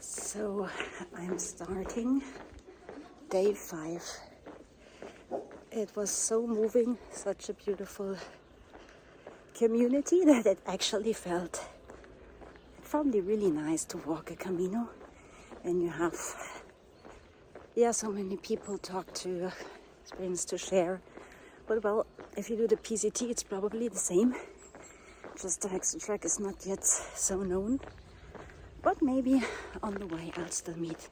So I'm starting day 5. It was so moving, such a beautiful community that it actually felt probably really nice to walk a Camino when you have so many people talk to, experience to share. But well, if you do the PCT, it's probably the same. Just the HEXATREK is not yet so known. But maybe on the way I'll still meet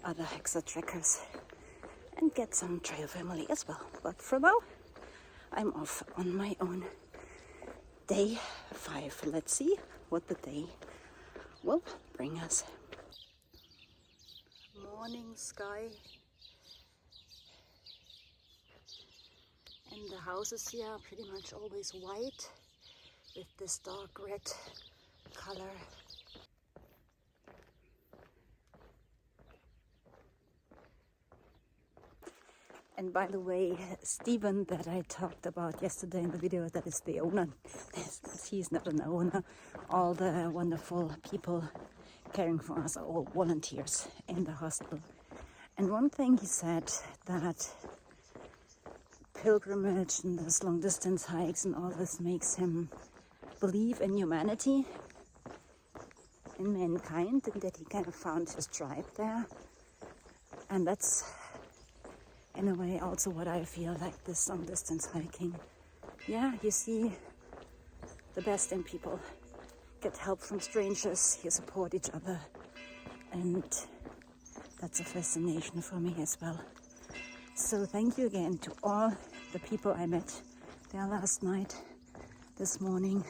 other HEXATREKers and get some trail family as well. But for now, I'm off on my own. Day 5. Let's see what the day will bring us. Morning sky. And the houses here are pretty much always white with this dark red color. And by the way, Stephen that I talked about yesterday in the video, that is the owner. He's not an owner. All the wonderful people caring for us are all volunteers in the hospital. And one thing he said, that pilgrimage and those long distance hikes and all this makes him believe in humanity, in mankind, and that he kind of found his tribe there. And that's in a way also what I feel like this long distance hiking. Yeah, you see the best in people. Get help from strangers, you support each other. And that's a fascination for me as well. So thank you again to all the people I met there last night, this morning.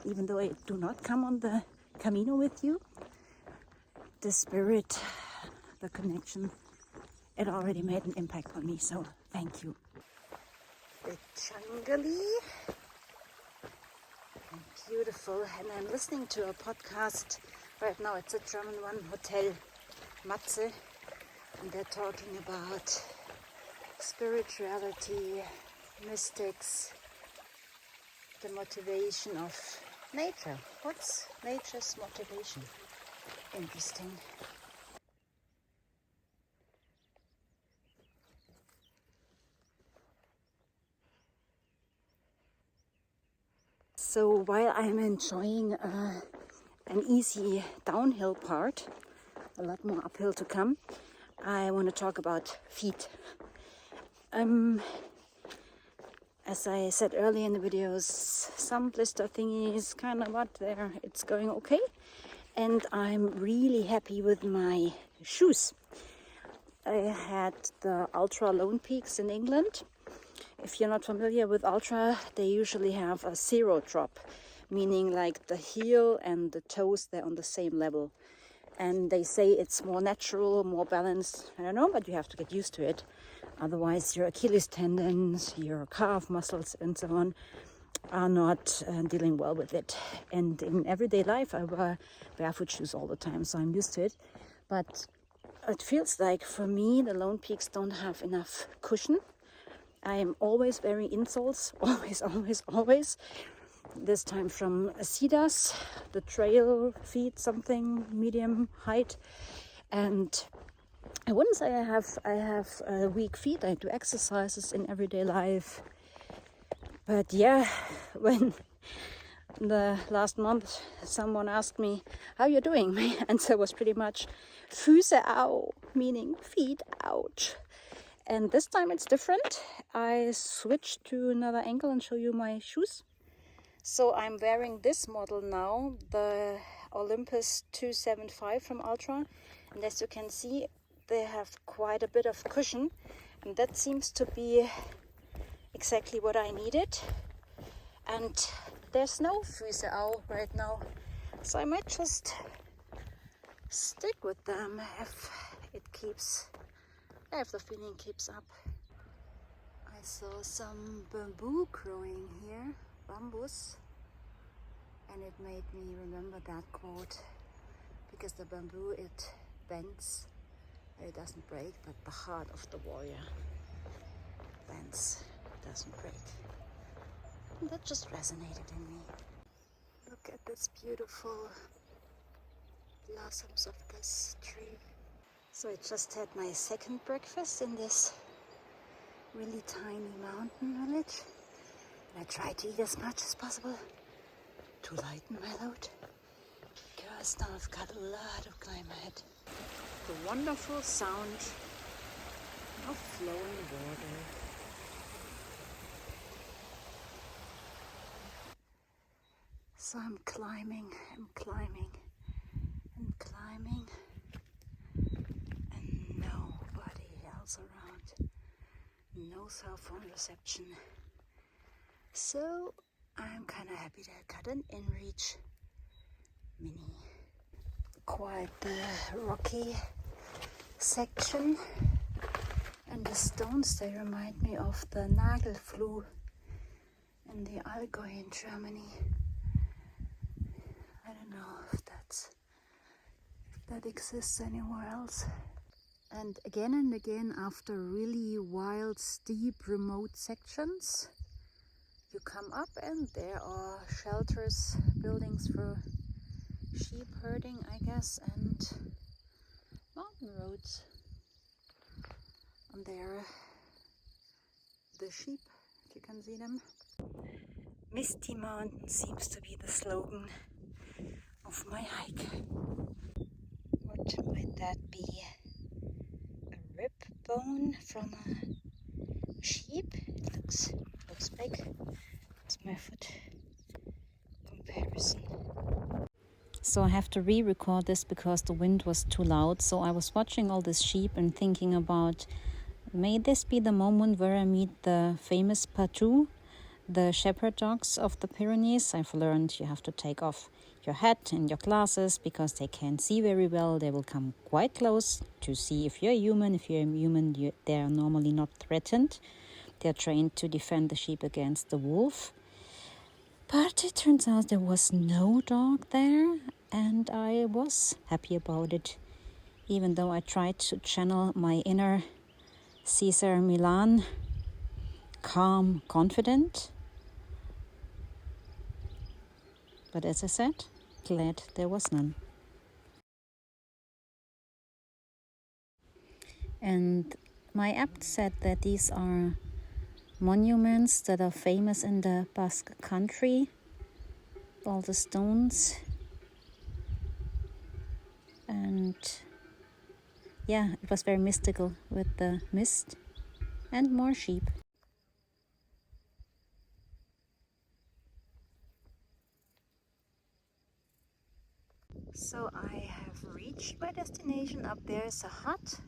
Even though I do not come on the Camino with you, the spirit, the connection, it already made an impact on me, so thank you. The Changali. Beautiful, and I'm listening to a podcast right now. It's a German one, Hotel Matze, and they're talking about spirituality, mystics, the motivation of nature. What's nature's motivation? Interesting. So while I'm enjoying an easy downhill part, a lot more uphill to come, I want to talk about feet. As I said earlier in the videos, some blister thingies, kind of what there, it's going okay. And I'm really happy with my shoes. I had the Ultra Lone Peaks in England. If you're not familiar with Ultra, they usually have a 0 drop, meaning like the heel and the toes, they're on the same level. And they say it's more natural, more balanced. I don't know, but you have to get used to it. Otherwise, your Achilles tendons, your calf muscles, and so on are not dealing well with it. And in everyday life, I wear barefoot shoes all the time, so I'm used to it. But it feels like for me, the Lone Peaks don't have enough cushion. I am always wearing insoles, always. This time from Adidas, the trail feet, something medium height. And I wouldn't say I have weak feet. I do exercises in everyday life. But yeah, when the last month someone asked me, how you doing? My answer was pretty much, Füße au, meaning feet, ouch. And this time it's different. I switched to another ankle and show you my shoes. So I'm wearing this model now, the Olympus 275 from Ultra. And as you can see, they have quite a bit of cushion. And that seems to be exactly what I needed. And there's no Füße au right now. So I might just stick with them if the feeling keeps up. I saw some bamboo growing here, bambus, and it made me remember that quote, because the bamboo, it bends, it doesn't break, but the heart of the warrior bends, doesn't break. And that just resonated in me. Look at this beautiful blossoms of this tree. So I just had my second breakfast in this really tiny mountain village. And I tried to eat as much as possible to lighten my load, because now I've got a lot of climb ahead. The wonderful sound of flowing water. So I'm climbing and climbing and climbing, and nobody else around. No cell phone reception. So I'm kind of happy that I got an InReach Mini. Quite the rocky section, and the stones, they remind me of the Nagelfluh in the Allgäu in Germany. I don't know if that exists anywhere else. And again, after really wild, steep, remote sections, you come up and there are shelters, buildings for sheep herding, I guess, and mountain roads. And there the sheep, if you can see them. Misty Mountain seems to be the slogan of my hike. What might that be? A rib bone from a sheep? It looks big. It's my foot comparison. So I have to re-record this because the wind was too loud. So I was watching all these sheep and thinking about, may this be the moment where I meet the famous Patou, the shepherd dogs of the Pyrenees. I've learned you have to take off your hat and your glasses because they can't see very well. They will come quite close to see if you're human. If you're human, they are normally not threatened. They're trained to defend the sheep against the wolf. But it turns out there was no dog there, and I was happy about it, even though I tried to channel my inner Cesar Milan, calm, confident. But as I said, glad there was none. And my app said that these are monuments that are famous in the Basque country. All the stones. And yeah, it was very mystical with the mist and more sheep. So I have reached my destination. Up there is a hut,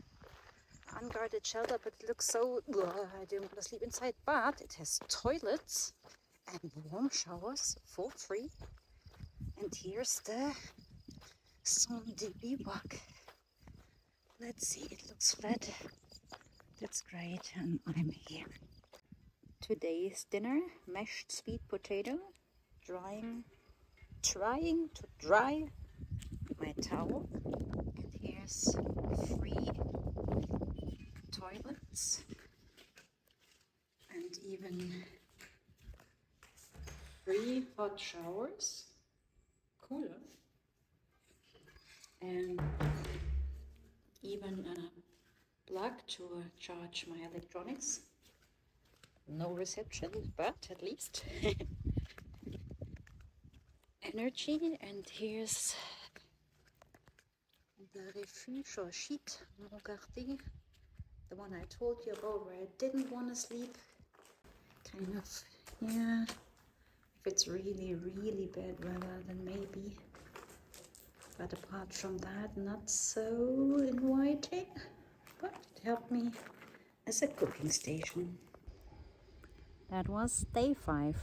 unguarded shelter, but it looks so, I didn't want to sleep inside, but it has toilets and warm showers for free. And here's the Son de Bivouac. Let's see, it looks flat. That's great, and I'm here. Today's dinner, mashed sweet potato, trying to dry my towel. And here's free toilets and even free hot showers, cooler, and even a plug to charge my electronics. No reception, but at least energy. And here's the refuge or sheet, Montgardet, the one I told you about where I didn't want to sleep. Kind of, yeah, if it's really, really bad weather, then maybe. But apart from that, not so inviting, but it helped me as a cooking station. That was day 5.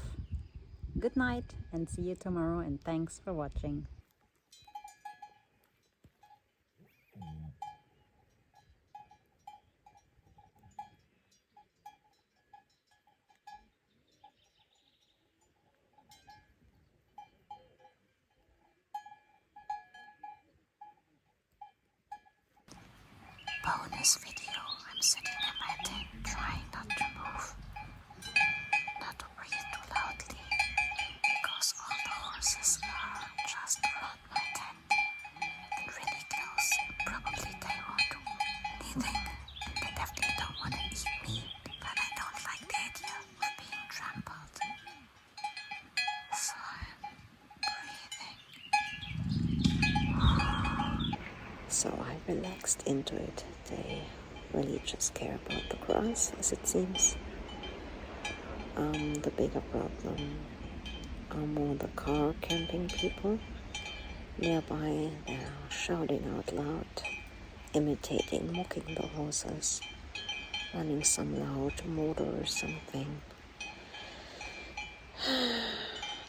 Good night and see you tomorrow, and thanks for watching. Bonus video. I'm sitting in my tent trying not to move, not to breathe too loudly, because all the horses are just around my tent and So I relaxed into it. They really just care about the grass, as it seems. The bigger problem are more the car camping people. Nearby, they're shouting out loud, imitating, mocking the horses, running some loud motor or something.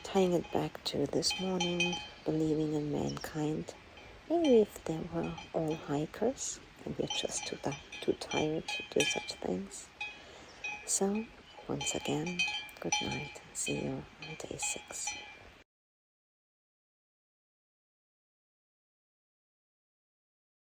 Tying it back to this morning, believing in mankind. Maybe if they were all hikers and we're just too tired to do such things. So, once again, good night. See you on day 6.